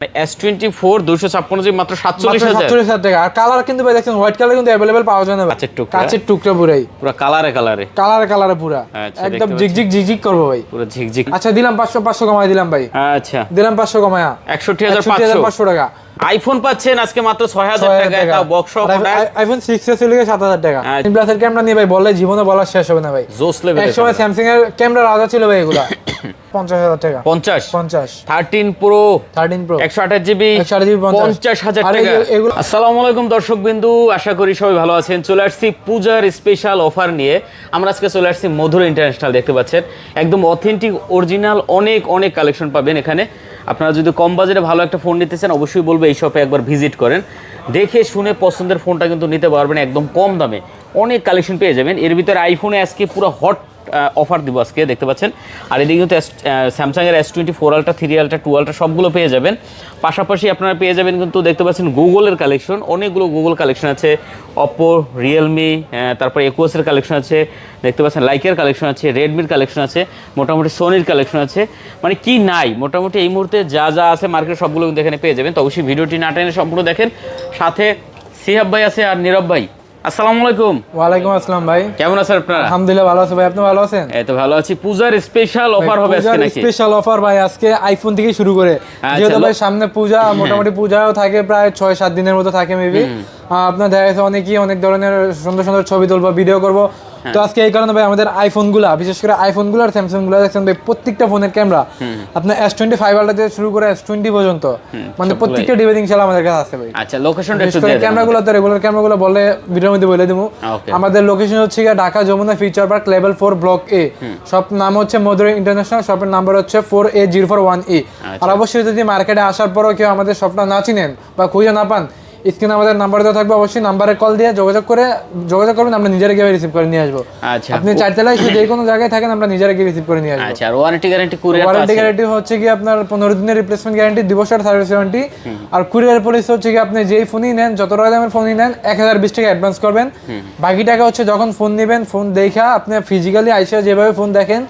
S24 256 GB মাত্র 47,000 টাকা। আর colour কিন্তু ভাই দেখছেন হোয়াইট কালার কিন্তু अवेलेबल পাওয়া যায় না ভাই। কাচের টুকরা পুরাই পুরো কালারে পুরা একদম ঝিকঝিক করবো ভাই, পুরো ঝিকঝিক। আচ্ছা দিলাম 500 কমাই দিলাম ভাই। আচ্ছা দিলাম 500 কমায়া 61500 টাকা। আইফোন পাচ্ছেন আজকে মাত্র 6000 টাকায়, তাও বক্স সহ আইফোন 6s এর লিগে 7000 টাকা। প্লাসের ক্যামেরা নিয়ে ভাই বললে জীবনে বলা শেষ হবে না ভাই। জোস লেভেল। এক সময় স্যামসাং এর ক্যামেরা রাজা ছিল ভাই এগুলা। 50000 টাকা। 50 13 প্রো 128 জিবি 50000 টাকা। আসসালামু আলাইকুম দর্শক বিন্দু, আশা করি সবাই ভালো আছেন। চলে আসছি পূজার স্পেশাল অফার নিয়ে। আমরা আজকে চলে আসছি মধুর ইন্টারন্যাশনাল। দেখতে পাচ্ছেন একদম অথেন্টিক অরিজিনাল অনেক কালেকশন পাবেন এখানে। আপনারা যদি কম বাজেটে ভালো একটা ফোন নিতে চান অবশ্যই বলবো এই শপে একবার ভিজিট করেন, দেখে শুনে পছন্দের ফোনটা কিন্তু নিতে পারবেন একদম কম দামে। অনেক কালেকশন পেয়ে যাবেন। এর ভিতরে আইফোনে আজকে পুরো হট অফার দিব আজকে, দেখতে পাচ্ছেন। আর এদিকে কিন্তু স্যামসাংয়ের S24 আলট্রা 3 আলট্রা 2 আলট্রা সবগুলো পেয়ে যাবেন। পাশাপাশি আপনারা পেয়ে যাবেন কিন্তু দেখতে পাচ্ছেন গুগলের কালেকশন, অনেকগুলো গুগল কালেকশন আছে। অপো, রিয়েলমি, তারপর একুয়াসের কালেকশন আছে, দেখতে পাচ্ছেন লাইকের কালেকশন আছে, রেডমির কালেকশন আছে, মোটামুটি সোনির কালেকশন আছে। মানে কি নাই, মোটামুটি এই মুহূর্তে যা আছে মার্কেট সবগুলো কিন্তু এখানে পেয়ে যাবেন। তো অবশ্যই ভিডিওটি না টেনে সম্পূর্ণ দেখেন। সাথে সিহাব ভাই আছে আর নীরব ভাই। আসসালামু আলাইকুম। ওয়ালাইকুম আসসালাম ভাই, কেমন আছেন আপনারা? আলহামদুলিল্লাহ ভালো আছি ভাই, আপনি ভালো আছেন? এই তো ভালো আছি। পূজার স্পেশাল অফার হবে আজকে নাকি? স্পেশাল অফার ভাই আজকে আইফোন থেকে শুরু করে, যেহেতু ভাই সামনে পূজা, মোটামুটি পূজাও থাকে প্রায় 6-7 দিনের মতো থাকে মেবি। আপনার দেখা গেছে অনেকেই অনেক ধরনের সুন্দর ছবি তুলবো, ভিডিও করবো। তো আজকে এই কারণে ভাই আমাদের আইফোনগুলা, বিশেষ করে আইফোনগুলো আর স্যামসাংগুলো দেখছেন ভাই, প্রত্যেকটা ফোনের ক্যামেরা আপনার S25 আলট্রা থেকে শুরু করে S20 পর্যন্ত, মানে প্রত্যেকটা ডিভাইস ইনশাআল্লাহ আমাদের কাছে আছে ভাই। আচ্ছা, লোকেশনটা একটু দিয়ে দেন। ক্যামেরাগুলো তো রেগুলার ক্যামেরাগুলো বলে ভিডিওর মধ্যে বলে দেবো। আমাদের লোকেশন হচ্ছে Dhaka Jamuna future park level 4 block A. Shop নাম হচ্ছে মধুর ইন্টারন্যাশনাল, শপের নাম্বার হচ্ছে 4A041E। আর অবশ্যই যদি মার্কেটে আসার পরও কেউ আমাদের শপটা না চিনেন বা খুঁজে না পান, স্ক্রিনে আমাদের নাম্বার দেওয়া থাকবে, অবশ্যই নাম্বারে কল দিয়ে যোগাযোগ করবেন, আমরা নিজেরা গিয়ে রিসিভ করে নিয়ে আসবো। আচ্ছা, আপনি চারতলায় যে কোনো জায়গায় থাকেন আমরা নিজেরা গিয়ে রিসিভ করে নিয়ে আসবো। আচ্ছা, আর ওয়ারেন্টি গ্যারান্টি কুরিয়ার আছে? ওয়ারেন্টি গ্যারান্টি হচ্ছে কি আপনার 15 দিনের রিপ্লেসমেন্ট গ্যারান্টি, 2 বছরের সার্ভিস ওয়ারেন্টি। আর কুরিয়ার পলিসি হচ্ছে কি আপনি যেই ফোনই নেন, যত টাকা দামের ফোনই নেন 1020 টাকা অ্যাডভান্স করবেন। বাকি টাকা হচ্ছে যখন ফোন নেবেন, ফোন দেখা আপনি ফিজিক্যালি আইসা যেভাবে ফোন দেখেন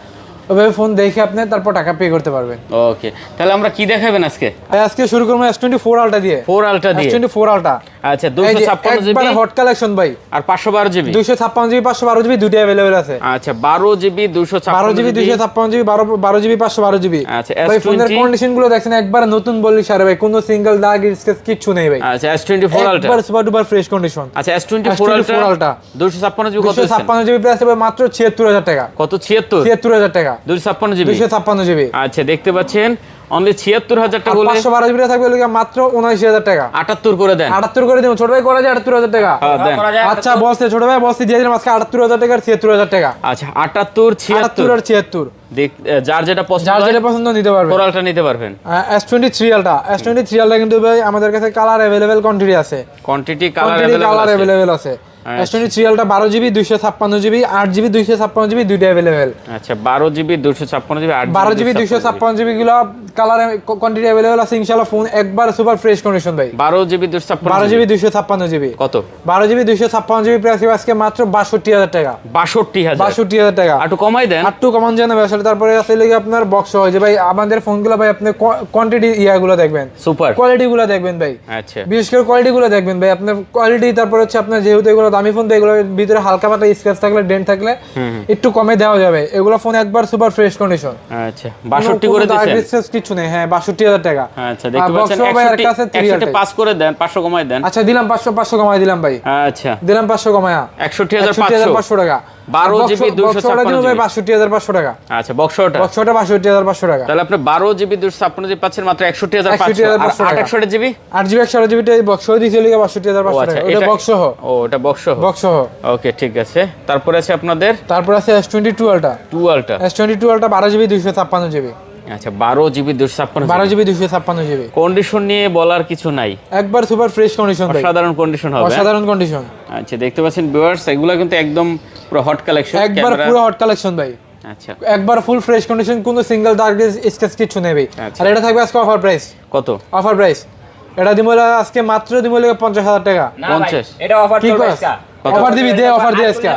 ওইভাবে ফোন দেখে আপনি তারপর টাকা পে করতে পারবেন। ওকে, তাহলে আমরা কি দেখাবেন আজকে? আজকে শুরু করব S24 আলট্রা দিয়ে। 4 আলট্রা দিয়ে। S24 ultra. আচ্ছা, 256 জিবি একবারে হট কালেকশন ভাই। আর 512 জিবি। 256 জিবি 512 জিবি দুটো अवेलेबल আছে। আচ্ছা, 12 GB 256 GB 256 GB 12 GB 512 GB. আচ্ছা, ভাই ফোনের কন্ডিশন গুলো দেখেন একবার নতুন বলি সারে ভাই, কোনো সিঙ্গেল দাগ স্ক্র্যাচ কিছু নেই ভাই। আচ্ছা, S24 আলট্রা একবার সুপার ডুপার ফ্রেশ কন্ডিশন। আচ্ছা, S24 আলট্রা 256 জিবি কত? 256 জিবি প্রাইস হবে মাত্র 76000 টাকা। কত? 76000 টাকা। 256 জিবি। 256 জিবি। আচ্ছা, দেখতে পাচ্ছেন অনলি 76000 টাকা বলে। 512 জিবি থাকবে মাত্র 79000 টাকা। 78 করে দেন। 78 করে দিন, ছোট ভাই করা যায় 78000 টাকা। আচ্ছা বসে ছোট ভাই বসে দিয়ে দিলাম আজকে 78000 টাকা আর 76000 টাকা। আচ্ছা, 78 76 আর 76 যার যেটা পছন্দ নিতে পারবেন। কোরালটা নিতে পারবেন। S23 আলট্রা কিন্তু ভাই আমাদের কাছে কালার अवेलेबल কোয়ান্টিটি আছে। কালার अवेलेबल আছে। S23 ultra 12 GB 256 GB 8 GB 256 GB দুইটা अवेलेबल। আচ্ছা, 12 জিবি 256 জিবি 12 জিবি 256 জিবি গুলো কালার কোয়ান্টিটি अवेलेबल আছে ইনশাআল্লাহ। ফোন একবার সুপার ফ্রেশ কন্ডিশন ভাই। 12 জিবি 256 জিবি কত? 12 জিবি 256 জিবি প্রাইস আজকে মাত্র 62000 টাকা। 62000 টাকা। একটু কমাই দেন। একটু কমান জানা আসলে। তারপরে আছে লাগি আপনার বক্স হয় যে ভাই আমাদের ফোনগুলো ভাই আপনি কোয়ান্টিটি ইয়াগুলো দেখবেন, সুপার কোয়ালিটি গুলো দেখবেন ভাই। আচ্ছা, বিশেষ করে কোয়ালিটি গুলো দেখবেন ভাই, আপনার কোয়ালিটি। তারপর হচ্ছে আপনার যেহেতু এগুলো দামি ফোন, এগুলোর ভিতরে হালকা পাতলা স্ক্র্যাচ থাকলে, ডেন্ট থাকলে একটু কমে দেওয়া যাবে। এগুলো ফোন একবার সুপার ফ্রেশ কন্ডিশন। আচ্ছা, 62 করে দিয়েছেন? কিছু নেই, হ্যাঁ 62000 টাকা। আচ্ছা, দেখতে পাচ্ছেন 61 পাস করে দেন, 500 কমাই দেন। আচ্ছা, দিলাম 500 কমাই দিলাম ভাই। আচ্ছা, দিলাম 500 কমায়া 61500 টাকা। 12 জিবি 256 ভাই 62500 টাকা। আচ্ছা, বক্সটা 62500 টাকা। তাহলে আপনি 12 জিবি 256 জিবি পাচ্ছেন মাত্র 61500। আর 8 জিবি 8 জিবি 128 জিবি বক্স দিয়েছে লিগা 62500 টাকা। এটা বক্স সহ। ও, এটা বক্স সহ। ওকে, ঠিক আছে। তারপর আছে আপনাদের, তারপর আছে S22 ultra. S22 ultra 12 GB 256 GB. আচ্ছা, 12 জিবি 256 জিবি। কন্ডিশন নিয়ে বলার কিছু নাই, একবার সুপার ফ্রেশ কন্ডিশন ভাই। সাধারণ কন্ডিশন হবে। সাধারণ কন্ডিশন। আচ্ছা, দেখতে পাচ্ছেন ভিউয়ার্স, এগুলা কিন্তু একদম পুরো হট কালেকশন। একবার পুরো হট কালেকশন ভাই। আচ্ছা, একবার ফুল ফ্রেশ কন্ডিশন, কোনো সিঙ্গেল দাগ স্ক্র্যাচ কিছু নেই ভাই। আর এটা থাকবে আজকে অফার প্রাইস। কত অফার প্রাইস? এটা দিমলা আজকে মাত্র দিমলা 50000 টাকা। 50? এটা অফার চলবে আজকে। অফার দিবি দে, অফার দে আজকে।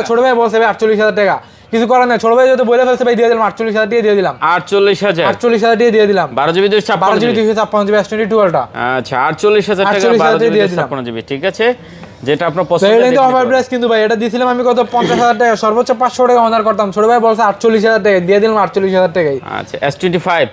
ছোট ভাই বলছে 48000 টাকা। কিছু করার নাই, ছোট ভাই যেহেতু বলে ফেলছে ভাই দিয়ে দিলাম 48,000 টাকা দিয়ে দিলাম। 48,000 টাকা দিয়ে দিলাম। 12GB 256GB S22 Ultra। আচ্ছা 48,000 টাকা 12GB 56GB, ঠিক আছে, যেটা আপনার পছন্দ। এটা অফার প্রাইস কিন্তু ভাই, এটা দিছিলাম আমি কত 50,000 টাকা, সর্বোচ্চ 500 টাকা অনার করতাম, ছোট ভাই বলছে 48,000 টাকা দিয়ে দিলাম 48,000 টাকায়। আচ্ছা S25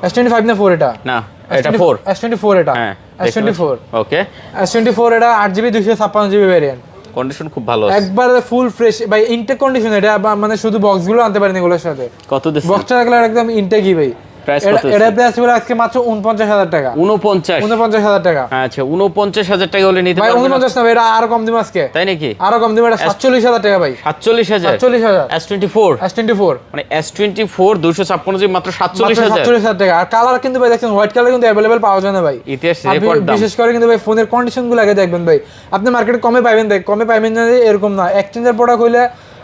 S25 না 4 এটা? না এটা 4 S24 এটা। হ্যাঁ S24 ওকে। S24 এটা 8GB 256GB ভেরিয়েন্ট, কন্ডিশন খুব ভালো আছে একবার ফুল ফ্রেশ ভাই, ইনটেক কন্ডিশন এটা, মানে শুধু বক্স গুলো আনতে পারেন এগুলোর সাথে। কত দিচ্ছেন? বক্সটা রাখলে একদম ইনটেকই ভাই। প্রাইস কত? এটা প্রাইস হলো আজকে মাত্র 49,000 টাকা। 49,000 টাকা। আচ্ছা 49,000 টাকা হলে নিতে ভাই পারবেন। 49 না ভাই, এটা আরো কম দিম আজকে। তাই নাকি? আরো কম দিম, এটা 47,000 টাকা ভাই। 47,000 S24 মানে S24 256GB মাত্র 47,000 টাকা। আর কালার কিন্তু ভাই দেখেন হোয়াইট কালার কিন্তু अवेलेबल পাওয়া যায় না ভাই। ইতিহাস রেকর্ড দাম। বিশেষ করে কিন্তু ভাই ফোনের কন্ডিশন গুলো আগে দেখবেন ভাই, আপনি মার্কেটে কমে পাবেন ভাই, কমে পাবেন না এরকম না। এক্সচেঞ্জের প্রোডাক্ট হইলে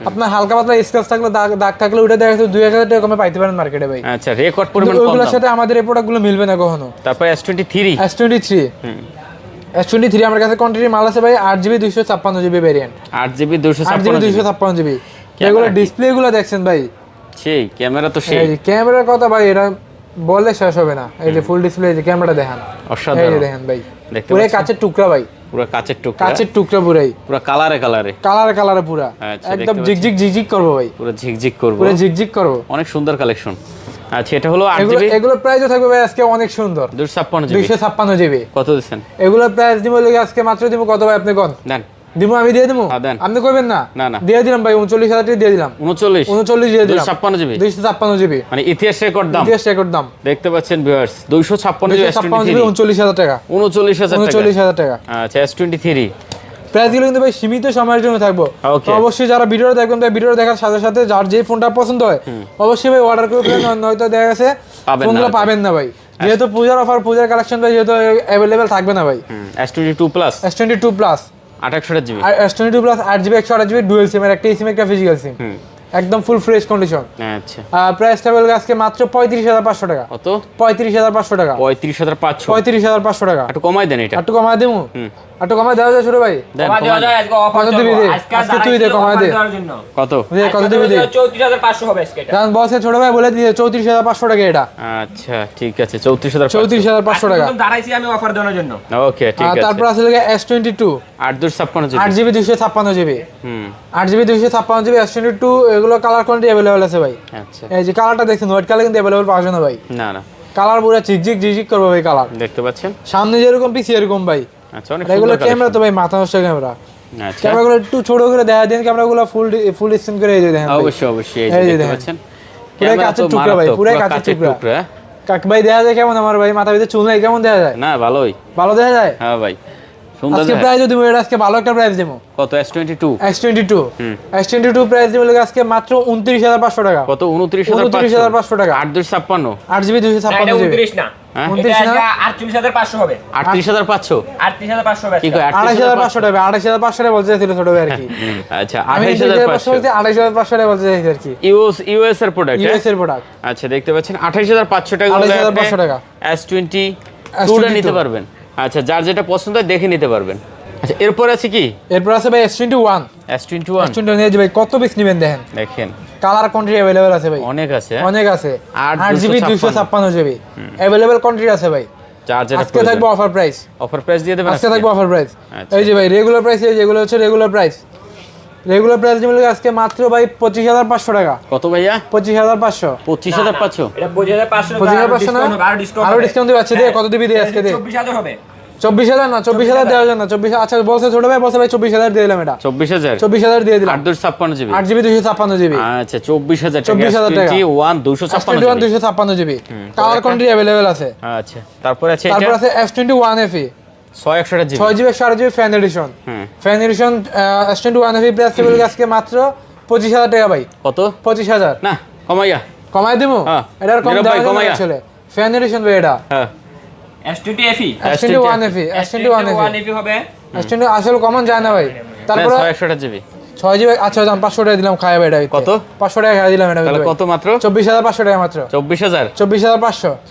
আপনার হালকা পাতলা স্ক্র্যাচ থাকলে দাগ থাকলে ওটা দেখা যাচ্ছে 2,000 টাকা কমে পাইতে পারেন মার্কেটে ভাই। আচ্ছা রেকর্ড পরিমাণ কম। ওগুলোর সাথে আমাদের এই প্রোডাক্টগুলো মিলবে না কখনো। তারপর S23 S23 আমার কাছে কোয়ান্টিটি মাল আছে ভাই, 8GB 256GB variant. 8GB 256GB। এগুলো ডিসপ্লে গুলো দেখছেন ভাই, সেই ক্যামেরা তো সেই। ক্যামেরার কথা ভাই এটা বললে শেষ হবে না। এই যে ফুল ডিসপ্লে, যে ক্যামেরাটা দেখেন অসাধারণ, এই যে দেখেন ভাই, পুরো কাচের টুকরা ভাই, পুরো কাচের টুকরা, কাচের টুকরা পুরাই, পুরো কালারে পুরো একদম ঝিকঝিক করবো ভাই, পুরো ঝিকঝিক করবো, পুরো ঝিকঝিক করবো। অনেক সুন্দর কালেকশন। আচ্ছা এটা হলো 8GB, এগুলো প্রাইসও থাকবে ভাই আজকে অনেক সুন্দর, 256GB। কত দিচ্ছেন? এগুলো প্রাইস দিব লাগে আজকে মাত্র দিব কত ভাই, আপনি কোন দেন? দিব আমি দিয়ে দেবো, আপনি কইবেন না? না দিয়ে দিলাম ভাই, 39,000 টাকা দিয়ে দিলাম। 39 দিয়ে দিলাম। 256GB মানে ইতিহাস রেকর্ড দাম। দেখতে পাচ্ছেন ভিউয়ার্স, 256GB 39,000 টাকা। 39,000 টাকা। আচ্ছা S23 প্রাইসগুলো কিন্তু ভাই সীমিত সময়ের জন্য থাকবো। তো অবশ্যই যারা ভিডিওটা দেখবেন ভাই, ভিডিওটা দেখার সাথে সাথে যার যে ফোনটা পছন্দ হয় অবশ্যই ভাই অর্ডার করে ফেলেন, নয়তো দেখা গেছে ফোনগুলো পাবেন না ভাই, যেহেতু পূজার অফার, পূজার কালেকশন ভাই যেহেতু অ্যাভেলেবেল থাকবে না ভাই। S22 প্লাস 28GB আর S22 plus 8GB 128GB dual sim, আর একটা সিম একটা ফিজিক্যাল সিম, একদম ফুল ফ্রেশ কন্ডিশন। আচ্ছা প্রাইসটা বলবো আজকে মাত্র 35,500 টাকা। কত? 35,500 টাকা। 35,500 টাকা। একটু কমাই দেন, এটা একটু কমাই দেবো, একটু কমাই দেওয়া যায় ছোট ভাই? কমাই দেওয়া যায় আজকে অফার দেব। আজকে তুই দে, কমাই দে। কত? কত দিবি দে? 34,500 হবে আজকে এটা। জান বসে ছোট ভাই বলে দিয়েছে 34,500 টাকা এটা। আচ্ছা ঠিক আছে 34,500 টাকা। একদম দাঁড়াইছি আমি অফার দেওয়ার জন্য। ওকে ঠিক আছে। তারপর আছে লাগে S22 8GB 256GB 8GB 256GB S22, এগুলো কালার কোয়ান্টিটি अवेलेबल আছে ভাই। আচ্ছা এই যে কালারটা দেখছেন হোয়াইট কালার কিন্তু अवेलेबल পাওয়া যায় না ভাই। না কালার পুরো ঝিকঝিক করবে ভাই, কালার দেখতে পাচ্ছেন সামনে যেরকম পিছে এরকম ভাই। আচ্ছা অনেক সুন্দর ক্যামেরা তো ভাই, মাথা নষ্ট ক্যামেরা। আচ্ছা ক্যামেরাগুলো একটু ছোট করে দেখা দেন, ক্যামেরাগুলো ফুল স্ক্রিন করে এই যে দেখেন। অবশ্যই এই যে দেখতে পাচ্ছেন পুরো কাচের টুকরা ভাই, পুরো কাচের টুকরা। কাক ভাই দেখা যায় কেমন আমার ভাই, মাথা ভিতরে চুল নাই, কেমন দেখা যায়? না ভালো দেখা যায়। হ্যাঁ ভাই সুন্দর। আজকে প্রাইস দিব, এটা আজকে ভালো একটা প্রাইস দেবো। কত? S22 প্রাইস দিব লাগে আজকে মাত্র 29,500 টাকা। কত? 29,500 টাকা। 856 8GB 256GB। 29 না, 29 না, 38,500 হবে। 38,500 38,500 হবে। কি কয়? 28,500 টাকা। 28,500 টাকা বলতে চাইছিল ছোট ভাই আর কি। আচ্ছা 28,500 বলতে 28,500 টাকা বলতে চাইছিল আর কি। ইউএস এর প্রোডাক্ট, ইউএস এর প্রোডাক্ট। আচ্ছা দেখতে পাচ্ছেন 28,500 টাকা হলে 28,500 টাকা S22 টা নিতে পারবেন। আচ্ছা যার যেটা পছন্দ হয় দেখে নিতে পারবেন। আচ্ছা এরপর আছে কি? এরপর আছে ভাই S21 নিয়ে ভাই কত পিস নেবেন দেখেন কালার কোয়ান্টিটি अवेलेबल আছে ভাই, অনেক আছে 8GB 256GB अवेलेबल কোয়ান্টিটি আছে ভাই। আজকে থাকবে অফার প্রাইস দিয়ে দেবেন। আজকে থাকবে অফার প্রাইস। এই যে ভাই রেগুলার প্রাইস, যেগুলো হচ্ছে রেগুলার প্রাইস যেগুলো আজকে মাত্র ভাই 25,500 টাকা। কত ভাইয়া? 25,500 এটা 25,500 না, আরো ডিসকাউন্ট দিবে। আচ্ছা দিয়ে কত দিবি দিয়ে আজকে দে? 24,000 হবে। 24,000 না, 24,000 দেওয়া যায় না। 24,000 আচ্ছা বলছে ছোট ভাই, বলছে ভাই 24,000 দিয়ে দিলাম। এটা 24,000 দিয়ে দিলাম। 8GB 256GB। আচ্ছা 24,000 টাকা। 21 256GB কালার কোয়ান্টিটি अवेलेबल আছে। আচ্ছা তারপর আছে S21 FE 6GB 128GB fan addition. S21 FE price table আজকে মাত্র 25,000 টাকা ভাই। কত? 25,000 না, কমাই দেবো। এটার কম দাম কমাইয়া আসলে ফ্যান এডিশন ভাই এটা। হ্যাঁ S21 FE হবে। S22 আসলে কমন যায় না ভাই। তারপর 6GB আচ্ছা দাম 500 টাকা দিলাম খায়া ভাই। এটা কত? 500 টাকা খায়া দিলাম এটা। তাহলে কত? মাত্র 24,500 টাকা মাত্র। 24,500 ও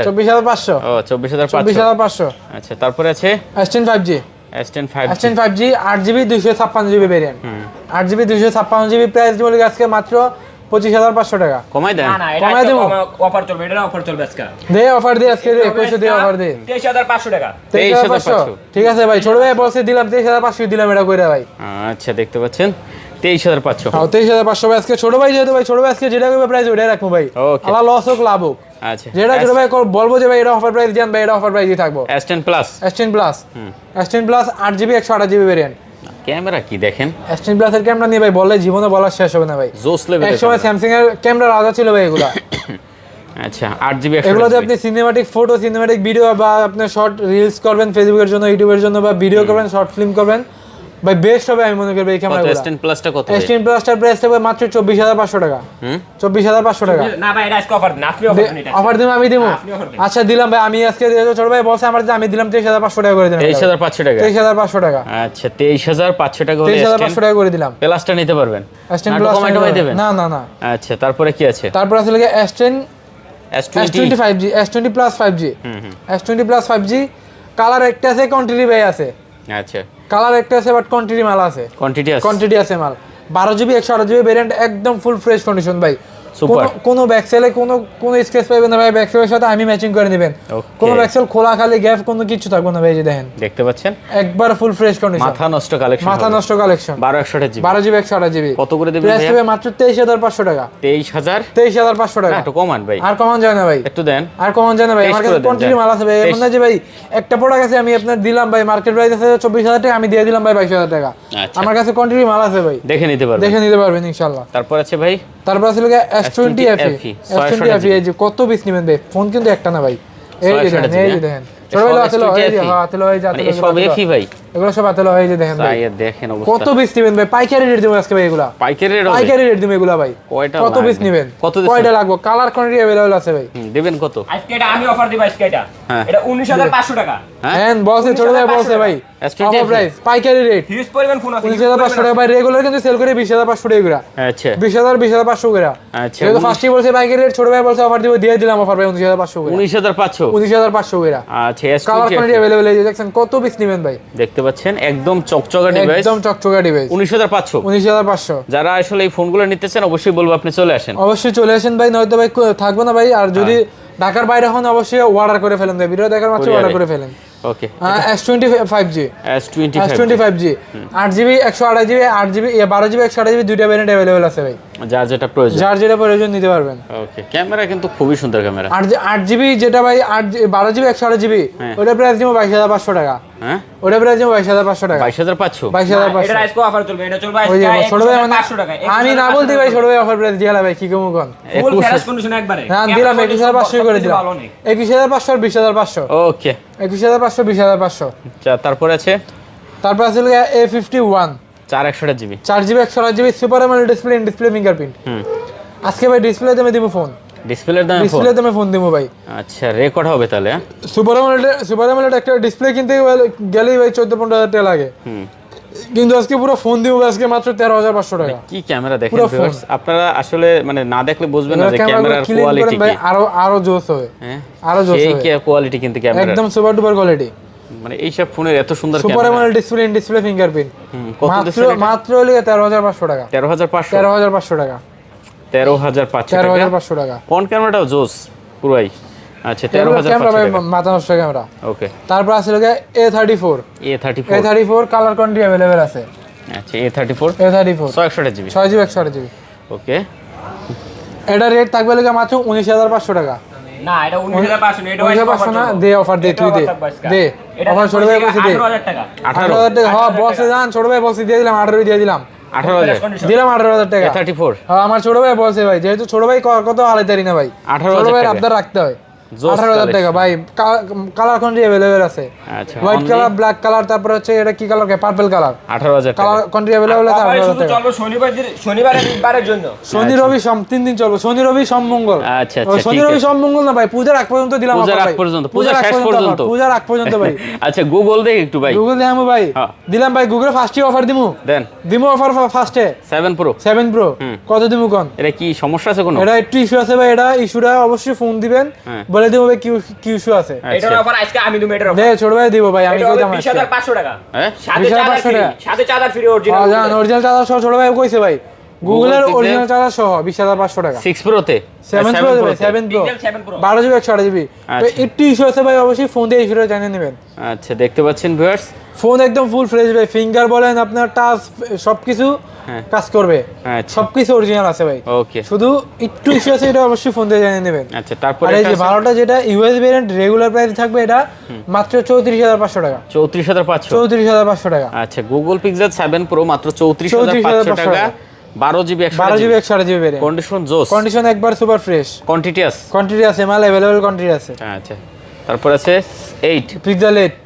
24,500। ও 24,500। আচ্ছা তারপরে আছে S10 5G S10 5G S10 5G 8GB 256GB variant 8GB 256GB price বলি আজকে মাত্র 25500 টাকা কমাই দেন। না না এটা কমায় দেবো। অফার চলবে, এটা অফার চলবে আজকে। দে অফার দে আজকে দে কইছে দে অফার দে 23500 টাকা। 23500 ঠিক আছে ভাই, ছোট ভাই বলছে দিলাম 23500 দিলাম এটা কইরা ভাই। আচ্ছা দেখতে পাচ্ছেন 23500। হ্যাঁ 23500 ভাই আজকে ছোট ভাই যেহেতু ভাই ছোট ভাই আজকে যেটা কইবে প্রাইস ওইটাই রাখবো ভাই। Okay. আলা লস হোক লাভ হোক, আচ্ছা যেটা ছোট ভাই বলবো যে ভাই এটা অফার প্রাইস দেন ভাই, এটা অফার প্রাইসই থাকবো। S10 plus S10 plus S10 plus 8GB 128GB variant. Camera কি দেখেন, S10 প্লাস এর ক্যামেরা নিয়ে ভাই বললে জীবনে বলার শেষ হবে না ভাই। জোস লেভেল। এক সময় স্যামসাং এর ক্যামেরা রাজা ছিল ভাই এগুলা। আচ্ছা 8GB এগুলোতে আপনি সিনেমাটিক ফটো, সিনেমাটিক ভিডিও বা আপনি শর্ট রিলস করবেন ফেসবুকের জন্য, ইউটিউবের জন্য, বা ভিডিও করবেন, শর্ট ফিল্ম করবেন ভাই, বেস্ট হবে আমি মনে করি এই ক্যামেরাগুলো। S10 প্লাসটা কত? S10 প্লাসটার প্রাইস থাকবে মাত্র 24500 টাকা। 24500 টাকা না ভাই এটা আজকে অফার না, আপনি অফার দেন এটা। অফার দিন আমি দিব। আপনি offer দিন। আচ্ছা দিলাম ভাই, আমি আজকে ছোট ভাই বলছে আমার যে আমি দিলাম 23500 টাকা করে দিলাম। 23500 টাকা। 23500 টাকা। আচ্ছা 23500 টাকা হলে 23500 টাকা করে দিলাম। প্লাসটা নিতে পারবেন। S10 না, প্লাস ডকুমেন্ট দেবেন? না না না। আচ্ছা তারপরে কি আছে? তারপর আছে লাগে S10 S20 S20 5G, S20 plus 5G, S20 plus 5G colour একটা আছে, কোয়ান্টিটি ভাই আছে। আচ্ছা কালার একটা আছে বাট কোয়ান্টিটি মাল আছে, কোয়ান্টিটি আছে। কোয়ান্টিটি আছে মাল। 12GB 128GB ভেরিয়েন্ট, একদম ফুল ফ্রেশ কন্ডিশন ভাই। Super. কোনো ব্যাকসেলে কোনো স্ক্র্যাচ পাবেন না ভাই, ব্যাকসেলের সাথে আমি ম্যাচিং করে নেবেন। Okay. কোনো ব্যাকসেল খোলা খালি গ্যাপ কোনো কিছু থাকবে না ভাই, এই যে দেখেন দেখতে পাচ্ছেন একবার ফুল ফ্রেশ কন্ডিশন, মাথা নষ্ট কালেকশন। মাথা নষ্ট কালেকশন। 12/128GB 12GB 128GB কত করে দেবেন প্রাইস ভাইয়া? হবে মাত্র 23500 টাকা। 23000। 23500 না টাকা। একটু কমান ভাই, আর কমান যায় না ভাই, একটু দেন। আর কমান যায় না ভাই। Test আমার করে কাছে দেন, কোয়ান্টিটি যান। মাল আছে ভাই, এমন না যে ভাই একটা প্রোডাক্ট আছে আমি আপনার দিলাম ভাই, মার্কেট প্রাইস আছে 24000 টাকা, আমি দিয়ে দিলাম ভাই 22000 টাকা। আচ্ছা। আমার কাছে কোয়ান্টিটি মাল আছে ভাই, দেখে নিতে পারবেন। দেখে নিতে পারবেন ইনশাআল্লাহ। তারপর আছে ভাই তারপর আছে লাগে S20 FE, S20 FE এই যে কত পিস নেবেন ভাই, ফোন কিন্তু একটা না ভাই, এই যে দেখেন, এই যে দেখেন ছোট ভাই আছে লো, এই যে হ্যাঁ আছে লো, এই যে মানে এই সব FE ভাই, এগুলো সব আছে লো, এই যে দেখেন ভাই তাই দেখেন অবস্থা। কত পিস নেবেন ভাই, পাইকারি রেট দেবো আজকে ভাই এগুলা, পাইকারি রেট হবে? পাইকারি রেট দেবো এগুলা ভাই। কয়টা কত পিস লাগবে? নেবেন, কত দিচ্ছেন? কয়টা লাগবে, কালার কোয়ান্টিটি अवेलेबल আছে ভাই। দেবেন কত? আজকে এটা আমি অফার দিব আজকে এটা। হ্যাঁ। এটা 19500 টাকা। হ্যাঁ বলছে ছোট ভাই বলছে ভাই S20 অফার প্রাইস পাইকারি রেট হিউজ পরিমাণ ফোন আছে। 19500 টাকা ভাই, রেগুলার কিন্তু সেল করে 20500 টাকা করে, আচ্ছা 20500 করে। আচ্ছা যেহেতু ফার্স্টই বলছে পাইকারি রেট, ছোট ভাই বলছে অফার দিব, দিয়ে দিলাম অফার ভাই 19500 করে, 19500। 19500 করে। আচ্ছা কালার S20 কোয়ান্টিটি अवेलेबल এই যে দেখছেন, কত পিস নেবেন ভাই, দেখতে পাচ্ছেন একদম চকচকা ডিভাইস, একদম চকচকা ডিভাইস 19500। 19500। যারা আসলে এই ফোনগুলো নিতে চান অবশ্যই বলবো আপনি চলে আসেন। অবশ্যই চলে আসেন ভাই, নয়তো ভাই থাকবে না ভাই। আর যদি ঢাকার বাইরে হন অবশ্যই অর্ডার করে ফেলেন ভাই, ভিডিও দেখার মাত্র অর্ডার করে ফেলেন। ওকে S20 5G, S20 S20 5G 8GB 128GB 8GB 12GB 128GB দুইটা ভেরিয়েন্ট अवेलेबल আছে ভাই, যার যেটা প্রয়োজন। যার যেটা প্রয়োজন নিতে পারবেন। ওকে ক্যামেরা কিন্তু খুবই সুন্দর ক্যামেরা। 8GB যেটা ভাই 12GB 128GB ওটা প্রাইস দিব 22500 টাকা। হ্যাঁ ওটা প্রাইস দিব 22500 টাকা। 22500। 22500 এটা আজকে অফার চলবে, এটা চলবে ওই যে আজকে ছোট ভাই মানে 500 টাকা। আমি না বলতে ভাই ছোট ভাই অফার প্রাইস দিয়ালা ভাই, কি কমু কোন ফুল ফ্রেশ কন্ডিশন একবারে। না দিলাম 21500 করে দিলাম, 21500 আর 20500। ওকে 21500 20500। আচ্ছা তারপরে আছে তারপর আছে A51 4128GB 4GB 128GB super AMOLED display, in display fingerprint. আজকে ভাই ডিসপ্লে দামে দিব ফোন, ডিসপ্লের দাম ডিসপ্লে দামে ফোন দিব ভাই। আচ্ছা রেকর্ড হবে তাহলে। সুপার AMOLED একটা ডিসপ্লে কিনতে গেলেই ভাই 14-15,000 টাকা লাগে, কিন্তু আজকে পুরো ফোন দিব আজকে মাত্র 13500 টাকা। কি ক্যামেরা দেখেন পুরো ভিউয়ার্স, আপনারা আসলে মানে না দেখলে বুঝবেন না যে ক্যামেরার ক্লিন কোয়ালিটি করেন ভাই, কি। আরো জোস হবে, হ্যাঁ আরো জোস এই হবে, কি কোয়ালিটি কিন্তু ক্যামেরা একদম সুপার ডুপার কোয়ালিটি। মানে এই সব ফোনের এত সুন্দর super camera. AMOLED display, in display fingerprint কত দিচ্ছেন এটা? মাত্র হলো 13500 টাকা। 13500 13500 টাকা, 13500 টাকা। 13500 টাকা। ফ্রন্ট ক্যামেরাটাও জোস পুরাই। আচ্ছা ক্যামেরা 13500 ভাই টাকা। মাথা নষ্ট ক্যামেরা। ওকে তারপর আছে লোকে A34, A34 colour quantity available আছে। আচ্ছা A34 A34 128GB 6GB 128GB। ওকে এটা রেট থাকবে লোকে মাত্র 19500 টাকা। না এটা 19500 না, এটা 19500 না, দে অফার দে, তুই দে দে অফার ছোট ভাই বলছি দে 18000 টাকা। 18000 টাকা। হ্যাঁ বসে যান, ছোট ভাই বলছি দিয়ে দিলাম, 18 দিয়ে দিলাম, 18000 দিলাম 18000 টাকা। A34 হ্যাঁ আমার ছোট ভাই বলছে ভাই, যেহেতু ছোট ভাই কত হালাইতারি না ভাই, 18,000 ছোট ভাই টাকা। আবদার রাখতে হয়। জোস 18000 টাকা ভাই, কালার কোয়ান্টিটি अवेलेबल আছে, আচ্ছা হোয়াইট কালার, ব্ল্যাক কালার, তারপর হচ্ছে এটা কি কালার, পার্পল কালার। 18000 টাকা। কালার কোয়ান্টিটি अवेलेबल আছে অফার 18000 শুধু টাকা। চলবে শনিবারের জন্য। শনি রবি 3 দিন চলবে, শনি রবি সোম মঙ্গল। আচ্ছা, আচ্ছা, শনি ঠিক রবি আছে। সোম মঙ্গল না ভাই, পূজার আগ পর্যন্ত দিলাম পূজার offer আগ ভাই। পর্যন্ত, পূজার শেষ পর্যন্ত। পূজার আগ পর্যন্ত ভাই। আচ্ছা গুগল দেখ একটু ভাই। গুগল দেখামু ভাই, হ্যাঁ। দিলাম ভাই, গুগলে ফার্স্টে অফার দিমু, দেন দিমু অফার ফার্স্টে 7 Pro 7 Pro। কত দিমু কোন? এটা কি সমস্যা আছে কোনো? এটা একটু ইস্যু আছে ভাই, এটা ইস্যুটা অবশ্যই ফোন দিবেন, হ্যাঁ। বলে দিব ভাই কি ইস্যু আছে। এটার অফার আজকে আমি দিব, এটার অফার দে ছোট ভাই দিব ভাই, আমি কইতাম 20500 টাকা। হ্যাঁ সাথে চার্জার ফ্রি, সাথে চার্জার ফ্রি অরিজিনাল। জান অরিজিনাল চার্জার সহ ছোট ভাই কইছে ভাই, গুগলের অরিজিনাল চার্জার সহ 20500 টাকা। 6 প্রোতে 7 প্রো ভাই, 7 pro Pixel 7 Pro 12 GB 128 GB. আচ্ছা। একটু ইস্যু আছে ভাই, অবশ্যই ফোন দিয়ে ইস্যুটা জানিয়ে নেবেন। আচ্ছা দেখতে পাচ্ছেন ভিউয়ার্স, ফোন একদম ফুল ফ্রেশ ভাই, ফিঙ্গার বলেন আপনার টাচ সবকিছু হ্যাঁ। কাজ করবে, আচ্ছা সবকিছু অরিজিনাল আছে ভাই। ওকে শুধু একটু ইস্যু আছে, এটা অবশ্যই ফোন দিয়ে জানিয়ে নেবেন। আচ্ছা তারপরে আর এই এটা যে আছে ভালোটা যেটা ইউএস ভেরিয়েন্ট রেগুলার প্রাইস থাকবে এটা মাত্র 34500 টাকা। 34500। 34500 টাকা। আচ্ছা গুগল পিক্সেল 7 প্রো মাত্র 34500 টাকা, 12 GB 12 GB 128 GB variant. Condition জোস, কন্ডিশন একবার সুপার ফ্রেশ, কোয়ান্টিটিয়াস। কোয়ান্টিটি আছে, মাল अवेलेबल কোয়ান্টিটি আছে। আচ্ছা তারপর আছে 8 pixel 8,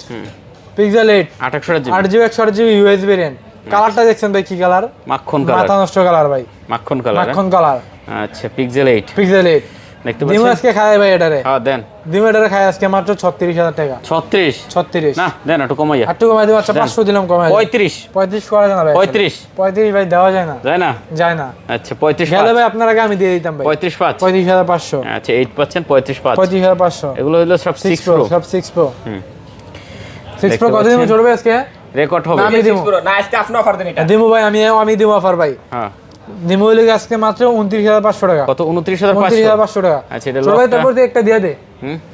pixel 8 28 GB 8 GB 128 GB US variant. কালারটা দেখছেন ভাই কি কালার, মাখন কালার, মাথা নষ্ট কালার ভাই, মাখন কালার। মাখন কালার। আচ্ছা পিক্সেল 8 পিক্সেল 8 দেখতে দিমু পাচ্ছেন। আজকে খায় ভাই এটারে, হ্যাঁ দেন, দিমু এটারে খায় আজকে মাত্র 36000 টাকা। 36 36 না দেন একটু কমাইয়া, একটু কমাই দিও। আচ্ছা 500 দিলাম কমাই। 35 35 করা যায় না ভাই? 35 ভাই দেওয়া যায় না, যায় না। যায় না। আচ্ছা 35 গেলে ভাই আপনার আগে আমি দিয়ে দিতাম ভাই 35 5। 35500। আচ্ছা 8 পাচ্ছেন 35 5। 35500 এগুলো হলো সব 6 প্রো, প্রো। সব 6 প্রো। হুম 6 প্রো কত দিমু চলবে আজকে? রেকর্ড হবে। না, আমি দিমু। পুরো না আজকে আপনি অফার দেন এটা। দিমু ভাই, আমি দিমু অফার ভাই। হ্যাঁ দিমু হইলে আজকে মাত্র 29500 টাকা। কত 29500। 29500 টাকা। আচ্ছা এটা চল ভাই লকটা। তারপর দিয়ে একটা দিয়ে দে।